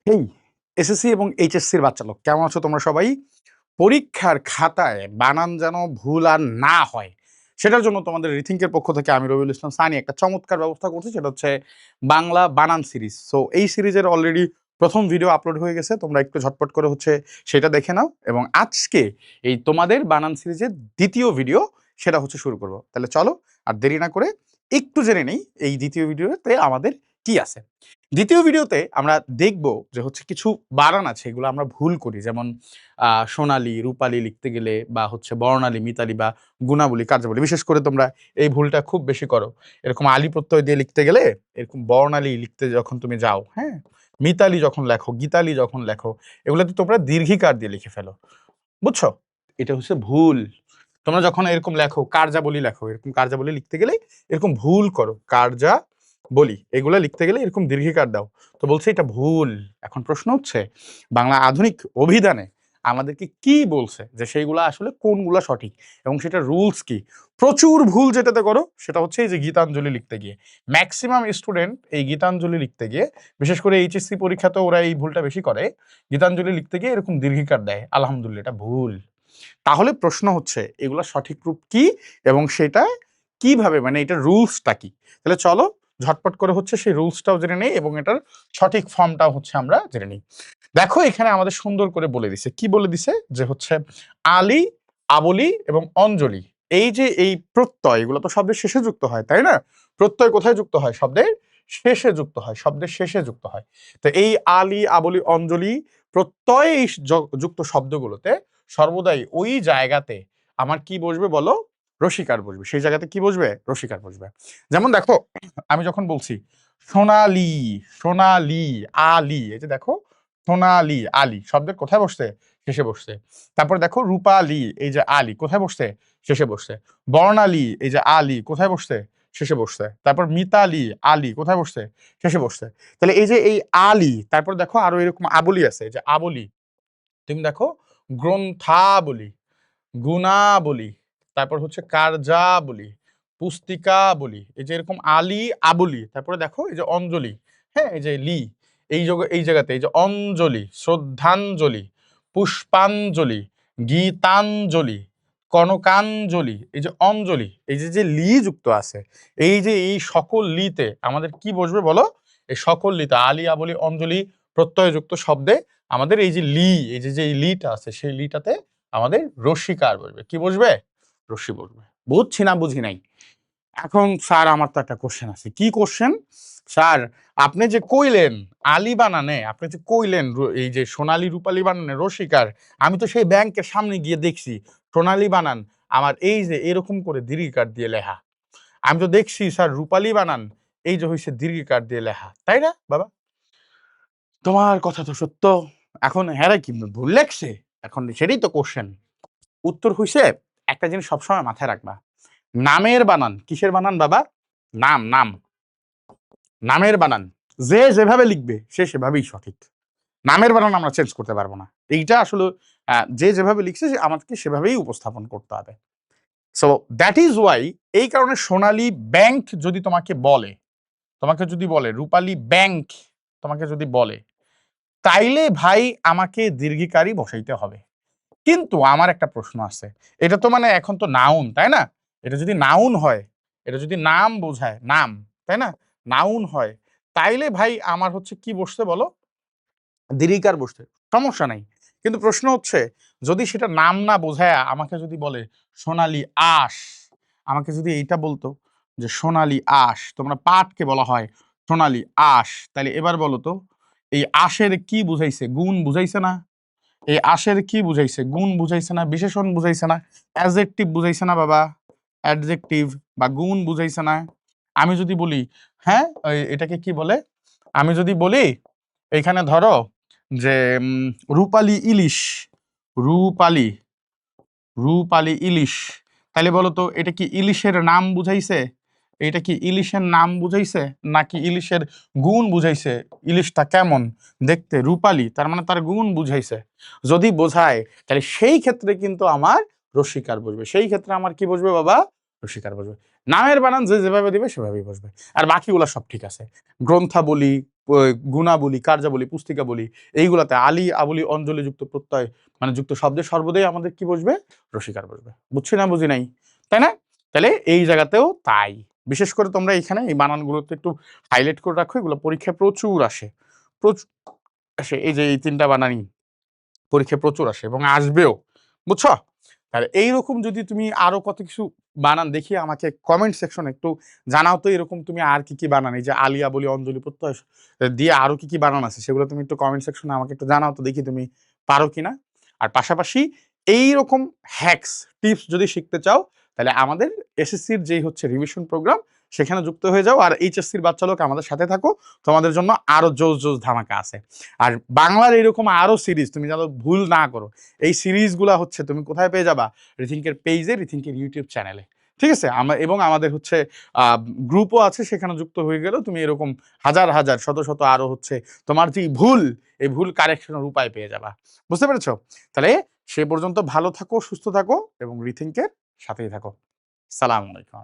হেই SSC এবং এইচএসসির বাচ্চা লোক, কেমন আছো তোমরা সবাই? পরীক্ষার খাতায় বানান যেন ভুল আর না হয়, সেটার জন্য তোমাদের রিথিঙ্কের পক্ষ থেকে আমি রবিউল ইসলাম সানি একটা চমৎকার ব্যবস্থা করছি। সেটা হচ্ছে বাংলা বানান সিরিজ। সো এই সিরিজের অলরেডি প্রথম ভিডিও আপলোড হয়ে গেছে, তোমরা একটু ঝটপট করে সেটা দেখে নাও। এবং আজকে এই তোমাদের বানান সিরিজের দ্বিতীয় ভিডিও সেটা শুরু করব। তাহলে চলো আর দেরি না করে একটু জেনে নেই এই দ্বিতীয় ভিডিওতে আমাদের কি আছে। দ্বিতীয় ভিডিওতে আমরা দেখব যে কিছু বানান আছে এগুলো আমরা ভুল করি, যেমন সোনালী রূপালী লিখতে গেলে, বা বর্ণালী মিতালি বা গুণাবলী কার্যাবলী। বিশেষ করে তোমরা এই ভুলটা খুব বেশি করো, এরকম আলী প্রত্যয় দিয়ে লিখতে গেলে এরকম বর্ণালী লিখতে যখন তুমি যাও, হ্যাঁ, মিতালি যখন লেখো, গীতালি যখন লেখো, এগুলোতে তোমরা দীর্ঘিকার দিয়ে লিখে ফেলো, বুঝছো? এটা ভুল। তোমরা যখন এরকম লেখো, কার্যাবলী লেখো, এরকম কার্যাবলী লিখতে গেলে এরকম ভুল করো, বলি এগুলা লিখতে গেলে এরকম দীর্ঘিকার দাও। তো বলছে এটা ভুল। এখন প্রশ্ন হচ্ছে, বাংলা আধুনিক অভিধানে আমাদেরকে কি বলছে যে সেইগুলা আসলে কোনগুলা সঠিক এবং সেটা রুলস কি? প্রচুর ভুল যেটাতে করো সেটা হচ্ছে এই যে গীতাঞ্জলি লিখতে গিয়ে। ম্যাক্সিমাম স্টুডেন্ট এই গীতাঞ্জলি লিখতে গিয়ে, বিশেষ করে এইচএসসি পরীক্ষাতে ওরা এই ভুলটা বেশি করে, গীতাঞ্জলি লিখতে গিয়ে এরকম দীর্ঘিকার দেয়। আলহামদুলিল্লাহ, এটা ভুল। তাহলে প্রশ্ন হচ্ছে এগুলা সঠিক রূপ কি এবং সেটা কিভাবে, মানে এটা রুলসটা কি? তাহলে চলো ঝটপট করে সেই রুলসটাও জেনে নেই এবং এটার সঠিক ফর্মটাও আমরা জেনে নিই। দেখো এখানে আমাদের সুন্দর করে বলে দিছে, কি বলে দিছে যে আলী, আবলি এবং অঞ্জলি, এই যে এই প্রত্যয়, এগুলো তো শব্দের শেষে যুক্ত হয়, তাই না? প্রত্যয় কোথায় যুক্ত হয়? শব্দের শেষে যুক্ত হয়, শব্দের শেষে যুক্ত হয়। তো এই আলী, আবলি, অঞ্জলি প্রত্যয় যুক্ত শব্দগুলোতে সর্বদাই ওই জায়গাতে আমার কি বসবে বলো? রসিকার বসবে। সেই জায়গাতে কি বসবে? রসিকার বসবে। যেমন দেখো, আমি যখন বলছি সোনালী, সোনালী, আলী, এই যে দেখো সোনালী, আলী শব্দের কোথায় বসছে? শেষে বসছে। তারপর দেখো রূপালী, এই যে আলী কোথায় বসছে? শেষে বসছে। বর্ণালী, এই যে আলী কোথায় বসছে? শেষে বসছে। তারপর মিতালি, আলী কোথায় বসছে? শেষে বসছে। তাহলে এই যে এই আলী, তারপর দেখো আরো এরকম আবলি আছে, যে আবলি, তুমি দেখো গ্রন্থাবলী, গুণাবলী, তারপর কার্যাবলী, পুস্তিকা বলি, এই যে এরকম আলী, আবলি, তারপরে দেখো এই যে অঞ্জলি, হ্যাঁ, এই যে লি, এই জায়গাতে এই যে অঞ্জলি, শ্রদ্ধাঞ্জলি, পুষ্পাঞ্জলি, গীতাঞ্জলি, কনকাঞ্জলি, এই যে অঞ্জলি, এই যে যে লি যুক্ত আছে, এই যে এই সকল লিতে আমাদের কি বসবে বলো? এই সকল লিতে আলী, আবলি, অঞ্জলি প্রত্যয়যুক্ত শব্দে আমাদের এই যে লি, এই যে যে লিটা আছে, সেই লিটাতে আমাদের রস্যিকার বসবে। কি বসবে? রশ্মি বসবে। বুঝছি না বুঝি নাই। এখন স্যার আমার তো একটা কোশ্চেন আছে। কি কোশ্চেন? স্যার আপনি যে কইলেন আলী বানানে, আপনি যে কইলেন এই যে সোনালী রূপালী বানানে রসিকার, আমি তো সেই ব্যাংকের সামনে গিয়ে দেখছি সোনালী বানান আমার এই যে এরকম করে দীর্ঘিকার দিয়ে লেখা। আমি তো দেখছি স্যার রূপালী বানান এই যে দীর্ঘিকার দিয়ে লেখা, তাই না বাবা? তোমার কথা তো সত্য। এখন হ্যাঁ কি ভুল লেখছে? এখন সেটাই তো কোশ্চেন। উত্তর একটা জিনিস সবসময় মাথায় রাখবা, নামের বানান। কিসের বানান বাবা? নাম, নাম, নামের বানান যে যেভাবে লিখবে সে সেভাবেই সঠিক। নামের বানান আমরা চেঞ্জ করতে পারবো না। এইটা আসলে যে যেভাবে লিখছে আমাদেরকে সেভাবেই উপস্থাপন করতে হবে। সো দ্যাট ইজ ওয়াই, এই কারণে সোনালী ব্যাংক যদি তোমাকে বলে রূপালী ব্যাংক, তোমাকে যদি বলে, তাইলে ভাই আমাকে দীর্ঘিকারই বসাইতে হবে। কিন্তু আমার একটা প্রশ্ন আছে, এটা তো মানে এখন তো নাউন, তাই না? এটা যদি নাউন হয়, এটা যদি নাম বোঝায়, নাম, তাই না, নাউন হয়, তাইলে ভাই আমার কি বসতে বলো? দীর্ঘিকার বসতে, সমস্যা নাই। কিন্তু প্রশ্ন হচ্ছে, যদি সেটা নাম না বোঝায় আমাকে যদি বলে সোনালী আঁশ, আমাকে যদি এইটা বলতো যে সোনালী আঁশ, তোমরা পাটকে বলা হয় সোনালী আঁশ, তাহলে এবার বলো তো এই আঁশের কি বুঝাইছে? গুণ বুঝাইছে না? এই আশের কি বুঝাইছে? গুণ বুঝাইছে না? বিশেষণ বুঝাইছে না? অ্যাডজেক্টিভ বুঝাইছে না বাবা? অ্যাডজেক্টিভ বা গুণ বুঝাইছে না? আমি যদি বলি, হ্যাঁ এটাকে কি বলে? আমি যদি বলি এখানে ধরো যে রূপালী ইলিশ, রূপালী, রূপালী ইলিশ, তাহলে বলো তো এটা কি ইলিশের নাম বুঝাইছে? এটা কি ইলিশের নাম বুঝাইছে নাকি ইলিশের গুণ বুঝাইছে? ইলিশটা কেমন দেখতে, রূপালী, তার মানে তার গুণ বুঝাইছে। যদি বোঝায় তাহলে সেই ক্ষেত্রে কিন্তু আমার রস্যিকার বসবে। সেই ক্ষেত্রে আমার কি বসবে বাবা? রস্যিকার বসবে। নামের বানান যে যেভাবে দিবে সেভাবেই বসবে। আর বাকিগুলো সব ঠিক আছে। গ্রন্থাবলী, গুণাবলী, কার্যাবলী, পুস্তিকাবলী এইগুলাতে আলি, আবলি, অঞ্জলি যুক্ত প্রত্যয় মানে যুক্ত শব্দের সর্বদাই আমাদের কি বসবে? রসিকার বসবে। বুঝছি না বুঝি নাই? তাই না? তাহলে এই জায়গাতেও তাই। বিশেষ করে তোমরা এখানে এই বানানগুলোতে একটু হাইলাইট করে রাখো, এগুলো পরীক্ষায় প্রচুর আসে। প্রচুর আসে। এই যে এই ৩ টা বানানই পরীক্ষায় প্রচুর আসে এবং আসবেও। বুঝছো? তাহলে এইরকম যদি তুমি আরো কত কিছু বানান দেখিয়ে আমাকে কমেন্ট সেকশনে একটু জানাও তো, এরকম তুমি আর কি, কি বানান এই যে আলিয়া বলি, অঞ্জলি প্রত্যয় দিয়ে আরো কি, কি বানান আছে সেগুলো তুমি একটু কমেন্ট সেকশনে আমাকে একটু জানাও তো, দেখি তুমি পারো কিনা। আর পাশাপাশি এইরকম হ্যাকস, টিপস যদি শিখতে চাও তাহলে আমাদের এসএসসির যেই হচ্ছে রিভিশন প্রোগ্রাম সেখানে যুক্ত হয়ে যাও। আর এইচএসসির বাচ্চা লোক আমাদের সাথে থাকো, তোমাদের জন্য আরো জোস জোস ধামাকা আছে। আর বাংলার এরকম আরো সিরিজ তুমি যেন ভুল না করো, এই সিরিজগুলা হচ্ছে তুমি কোথায় পেয়ে যাবা? রিথিংকের পেজে, রিথিংকের ইউটিউব চ্যানেলে। ঠিক আছে? এবং আমাদের হচ্ছে গ্রুপও আছে, সেখানে যুক্ত হয়ে গেলেও তুমি এরকম হাজার হাজার শত শত আরো হচ্ছে তোমার যে ভুল, এই ভুল কারেকশনের উপায় পেয়ে যাবা। বুঝতে পেরেছো? তাহলে সে পর্যন্ত ভালো থাকো, সুস্থ থাকো এবং রিথিংকের সাথেই থাকো। সালাম আলাইকুম।